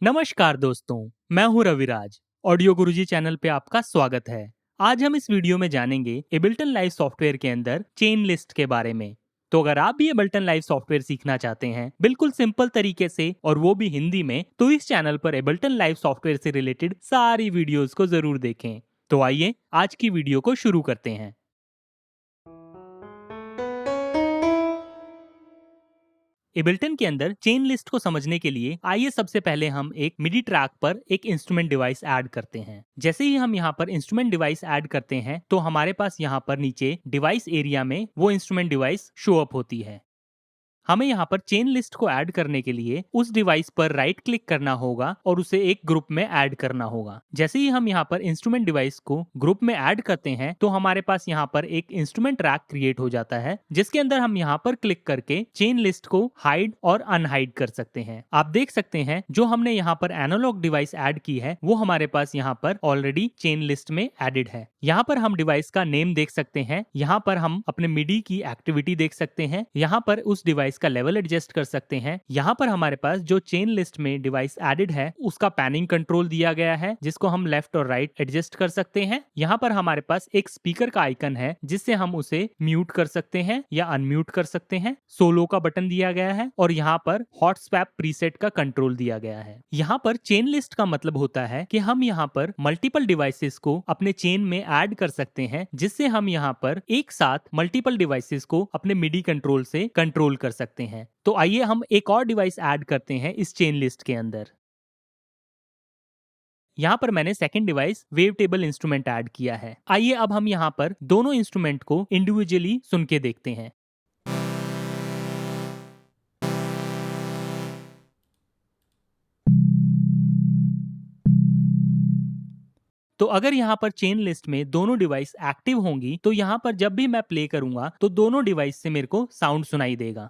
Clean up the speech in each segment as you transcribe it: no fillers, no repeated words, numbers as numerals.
नमस्कार दोस्तों, मैं हूं रविराज। ऑडियो गुरुजी चैनल पे आपका स्वागत है। आज हम इस वीडियो में जानेंगे एबल्टन लाइव सॉफ्टवेयर के अंदर चेन लिस्ट के बारे में। तो अगर आप भी एबल्टन लाइव सॉफ्टवेयर सीखना चाहते हैं बिल्कुल सिंपल तरीके से और वो भी हिंदी में, तो इस चैनल पर एबल्टन लाइव सॉफ्टवेयर से रिलेटेड सारी वीडियोस को जरूर देखें। तो आइए आज की वीडियो को शुरू करते हैं। एबल्टन के अंदर चेन लिस्ट को समझने के लिए आइए सबसे पहले हम एक मिडी ट्रैक पर एक इंस्ट्रूमेंट डिवाइस ऐड करते हैं। जैसे ही हम यहाँ पर इंस्ट्रूमेंट डिवाइस ऐड करते हैं तो हमारे पास यहाँ पर नीचे डिवाइस एरिया में वो इंस्ट्रूमेंट डिवाइस शो अप होती है। हमें यहाँ पर चेन लिस्ट को ऐड करने के लिए उस डिवाइस पर राइट क्लिक करना होगा और उसे एक ग्रुप में ऐड करना होगा। जैसे ही हम यहाँ पर इंस्ट्रूमेंट डिवाइस को ग्रुप में ऐड करते हैं तो हमारे पास यहाँ पर एक इंस्ट्रूमेंट ट्रैक क्रिएट हो जाता है, जिसके अंदर हम यहाँ पर क्लिक करके चेन लिस्ट को हाइड और अनहाइड कर सकते हैं। आप देख सकते हैं जो हमने यहाँ पर एनालॉग डिवाइस ऐड की है वो हमारे पास यहाँ पर ऑलरेडी चेन लिस्ट में एडेड है। यहाँ पर हम डिवाइस का नेम देख सकते हैं, यहाँ पर हम अपने मिडी की एक्टिविटी देख सकते हैं, यहाँ पर उस डिवाइस का लेवल एडजस्ट कर सकते हैं। यहाँ पर हमारे पास जो चेन लिस्ट में डिवाइस एडेड है उसका पैनिंग कंट्रोल दिया गया है, जिसको हम लेफ्ट और राइट एडजस्ट कर सकते हैं। यहाँ पर हमारे पास एक स्पीकर का आइकन है जिससे हम उसे म्यूट कर सकते हैं या अनम्यूट कर सकते हैं। सोलो का बटन दिया गया है और यहाँ पर हॉट स्वैप प्रीसेट का कंट्रोल दिया गया है। यहाँ पर चेन लिस्ट का मतलब होता है कि हम यहाँ पर मल्टीपल डिवाइसेस को अपने चेन में ऐड कर सकते हैं, जिससे हम यहाँ पर एक साथ मल्टीपल डिवाइसेस को अपने मिडी कंट्रोल से कंट्रोल कर सकते हैं। तो आइए हम एक और डिवाइस ऐड करते हैं इस चेन लिस्ट के अंदर। यहाँ पर मैंने second device wave table instrument add किया है। आइए अब हम यहाँ पर दोनों इंस्ट्रूमेंट को इंडिविजुअली सुन के देखते हैं। तो अगर यहाँ पर चेन लिस्ट में दोनों डिवाइस एक्टिव होंगी तो यहाँ पर जब भी मैं प्ले करूंगा तो दोनों डिवाइस से मेरे को साउंड सुनाई देगा।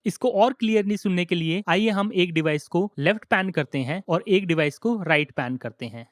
इसको और क्लियरली सुनने के लिए आइए हम एक डिवाइस को लेफ्ट पैन करते हैं और एक डिवाइस को राइट पैन करते हैं।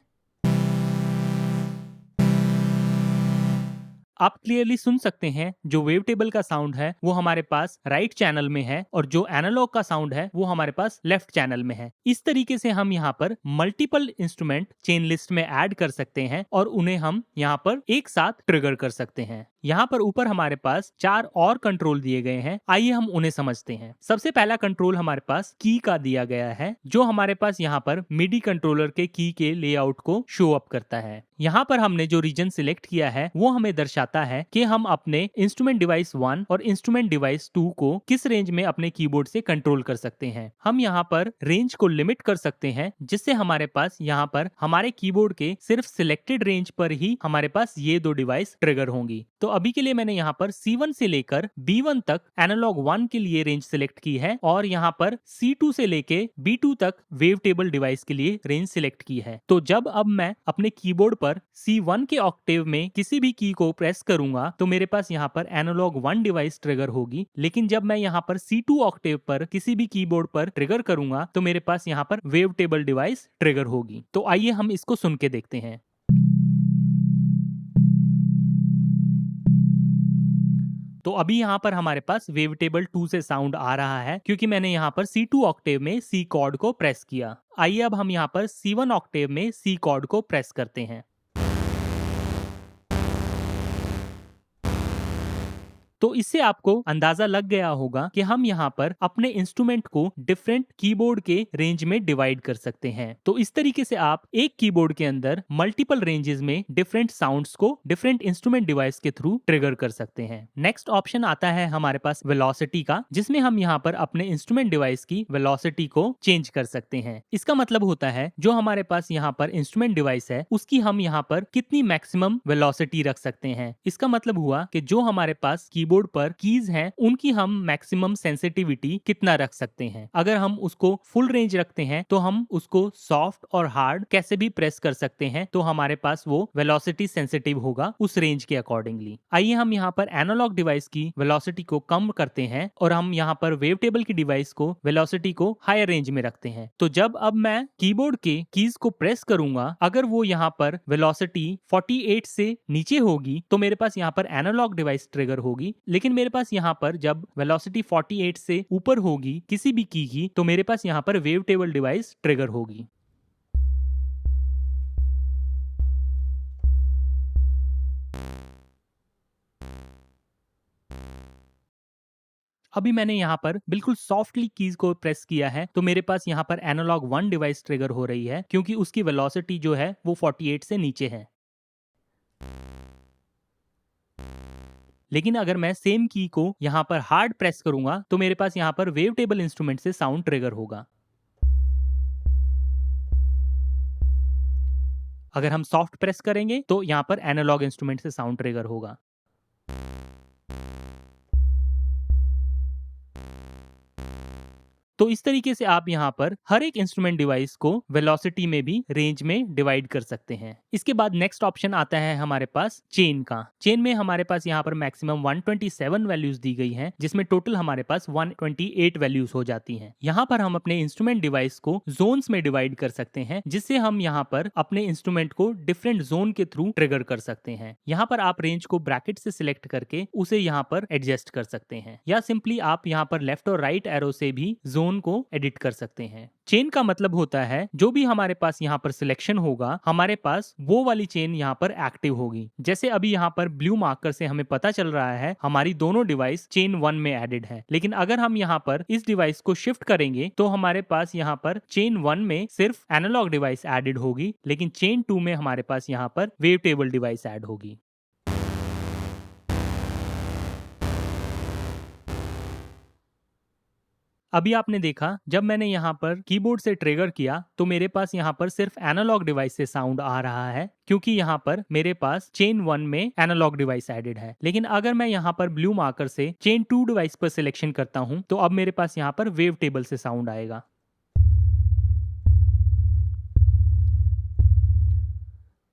आप क्लियरली सुन सकते हैं जो वेव टेबल का साउंड है वो हमारे पास राइट चैनल में है और जो एनालॉग का साउंड है वो हमारे पास लेफ्ट चैनल में है। इस तरीके से हम यहाँ पर मल्टीपल इंस्ट्रूमेंट चेन लिस्ट में ऐड कर सकते हैं और उन्हें हम यहाँ पर एक साथ ट्रिगर कर सकते हैं। यहाँ पर ऊपर हमारे पास 4 और कंट्रोल दिए गए हैं, आइए हम उन्हें समझते हैं। सबसे पहला कंट्रोल हमारे पास की का दिया गया है, जो हमारे पास यहाँ पर मिडी कंट्रोलर के की के लेआउट को शो अप करता है। यहाँ पर हमने जो रीजन सिलेक्ट किया है वो हमें दर्शाता है कि हम अपने इंस्ट्रूमेंट डिवाइस 1 और इंस्ट्रूमेंट डिवाइस 2 को किस रेंज में अपने कीबोर्ड से कंट्रोल कर सकते हैं। हम यहाँ पर रेंज को लिमिट कर सकते हैं, जिससे हमारे पास यहाँ पर हमारे कीबोर्ड के सिर्फ सिलेक्टेड रेंज पर ही हमारे पास ये दो डिवाइस ट्रिगर होंगी। तो अभी के लिए मैंने यहाँ पर C1 से लेकर B1 तक एनालॉग 1 के लिए रेंज सिलेक्ट की है और यहाँ पर C2 से लेके B2 तक वेव टेबल डिवाइस के लिए रेंज सिलेक्ट की है। तो जब अब मैं अपने कीबोर्ड पर C1 के ऑक्टेव में किसी भी की को प्रेस करूंगा तो मेरे पास यहाँ पर एनालॉग 1 डिवाइस ट्रिगर होगी, लेकिन जब मैं यहाँ पर C2 ऑक्टेव पर किसी भी कीबोर्ड पर ट्रिगर करूंगा तो मेरे पास यहाँ पर वेव टेबल डिवाइस ट्रिगर होगी। तो आइए हम इसको सुन के देखते हैं। तो अभी यहाँ पर हमारे पास वेव टेबल 2 से साउंड आ रहा है क्योंकि मैंने यहाँ पर C2 ऑक्टेव में C कॉर्ड को प्रेस किया। आइए अब हम यहाँ पर C1 ऑक्टेव में C कॉर्ड को प्रेस करते हैं। तो इससे आपको अंदाजा लग गया होगा कि हम यहाँ पर अपने इंस्ट्रूमेंट को डिफरेंट कीबोर्ड के रेंज में डिवाइड कर सकते हैं। तो इस तरीके से आप एक कीबोर्ड के अंदर मल्टीपल रेंजेस में डिफरेंट साउंड्स को डिफरेंट इंस्ट्रूमेंट डिवाइस के थ्रू ट्रिगर कर सकते हैं। नेक्स्ट ऑप्शन आता है हमारे पास वेलोसिटी का, जिसमें हम यहाँ पर अपने इंस्ट्रूमेंट डिवाइस की वेलोसिटी को चेंज कर सकते हैं। इसका मतलब होता है जो हमारे पास यहाँ पर इंस्ट्रूमेंट डिवाइस है उसकी हम यहाँ पर कितनी मैक्सिमम वेलोसिटी रख सकते हैं। इसका मतलब हुआ कि जो हमारे पास कीबोर्ड पर कीज हैं उनकी हम मैक्सिमम सेंसिटिविटी कितना रख सकते हैं। अगर हम उसको फुल रेंज रखते हैं तो हम उसको सॉफ्ट और हार्ड कैसे भी प्रेस कर सकते हैं, तो हमारे पास वो वेलोसिटी सेंसिटिव होगा उस रेंज के अकॉर्डिंगली। आइए हम यहाँ पर एनालॉग डिवाइस की वेलोसिटी को कम करते हैं और हम यहाँ पर वेव टेबल की डिवाइस को वेलोसिटी को हायर रेंज में रखते हैं। तो जब अब मैं कीबोर्ड के कीज को प्रेस करूंगा, अगर वो यहाँ पर वेलोसिटी 48 से नीचे होगी तो मेरे पास यहाँ पर एनालॉग डिवाइस ट्रिगर होगी लेकिन मेरे पास यहाँ पर जब वेलोसिटी 48 से ऊपर होगी किसी भी की तो मेरे पास यहाँ पर वेव टेबल डिवाइस ट्रिगर होगी। अभी मैंने यहाँ पर बिल्कुल सॉफ्टली कीज को प्रेस किया है तो मेरे पास यहाँ पर एनालॉग 1 डिवाइस ट्रिगर हो रही है क्योंकि उसकी वेलोसिटी जो है वो 48 से नीचे है। लेकिन अगर मैं सेम की को यहाँ पर हार्ड प्रेस करूंगा तो मेरे पास यहाँ पर वेव टेबल इंस्ट्रूमेंट से साउंड ट्रिगर होगा। अगर हम सॉफ्ट प्रेस करेंगे तो यहाँ पर एनालॉग इंस्ट्रूमेंट से साउंड ट्रिगर होगा। तो इस तरीके से आप यहाँ पर हर एक इंस्ट्रूमेंट डिवाइस को वेलोसिटी में भी रेंज में डिवाइड कर सकते हैं। इसके बाद नेक्स्ट ऑप्शन आता है हमारे पास चेन का। चेन में हमारे पास यहाँ पर मैक्सिमम 127 वैल्यूज दी गई हैं जिसमें टोटल हमारे पास 128 वैल्यूज हो जाती हैं। यहाँ पर हम अपने इंस्ट्रूमेंट डिवाइस को जोन्स में डिवाइड कर सकते हैं जिससे हम यहाँ पर अपने इंस्ट्रूमेंट को डिफरेंट जोन के थ्रू ट्रिगर कर सकते हैं। यहाँ पर आप रेंज को ब्रैकेट से सिलेक्ट करके उसे यहाँ पर एडजस्ट कर सकते हैं या सिंपली आप यहाँ पर लेफ्ट और राइट एरो से भी जोन को एडिट कर सकते हैं। चेन का मतलब होता है जो भी हमारे पास यहाँ पर सिलेक्शन होगा हमारे पास वो वाली चेन यहाँ पर एक्टिव होगी। जैसे अभी यहाँ पर ब्लू मार्कर से हमें पता चल रहा है हमारी दोनों डिवाइस चेन 1 में एडेड है। लेकिन अगर हम यहाँ पर इस डिवाइस को शिफ्ट करेंगे तो हमारे पास यहाँ पर चेन 1 में सिर्फ एनालॉग डिवाइस एडेड होगी लेकिन चेन 2 में हमारे पास यहाँ पर वेव टेबल डिवाइस एड होगी। अभी आपने देखा जब मैंने यहाँ पर कीबोर्ड से ट्रिगर किया तो मेरे पास यहाँ पर सिर्फ एनालॉग डिवाइस से साउंड आ रहा है क्योंकि यहाँ पर मेरे पास चेन 1 में एनालॉग डिवाइस एडेड है। लेकिन अगर मैं यहाँ पर ब्लू मार्कर से चेन 2 डिवाइस पर सिलेक्शन करता हूँ तो अब मेरे पास यहाँ पर वेव टेबल से साउंड आएगा।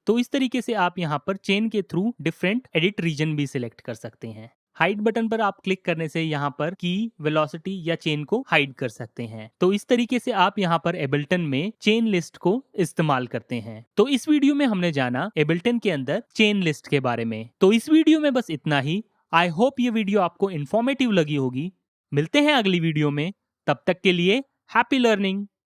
तो इस तरीके से आप यहाँ पर चेन के थ्रू डिफरेंट एडिट रीजन भी सिलेक्ट कर सकते हैं। हाइड बटन पर आप क्लिक करने से यहाँ पर की, वेलोसिटी या चेन को हाइड कर सकते हैं। तो इस तरीके से आप यहाँ पर एबल्टन में चेन लिस्ट को इस्तेमाल करते हैं। तो इस वीडियो में हमने जाना एबल्टन के अंदर चेन लिस्ट के बारे में। तो इस वीडियो में बस इतना ही। आई होप ये वीडियो आपको इन्फॉर्मेटिव लगी होगी। मिलते हैं अगली वीडियो में, तब तक के लिए हैप्पी लर्निंग।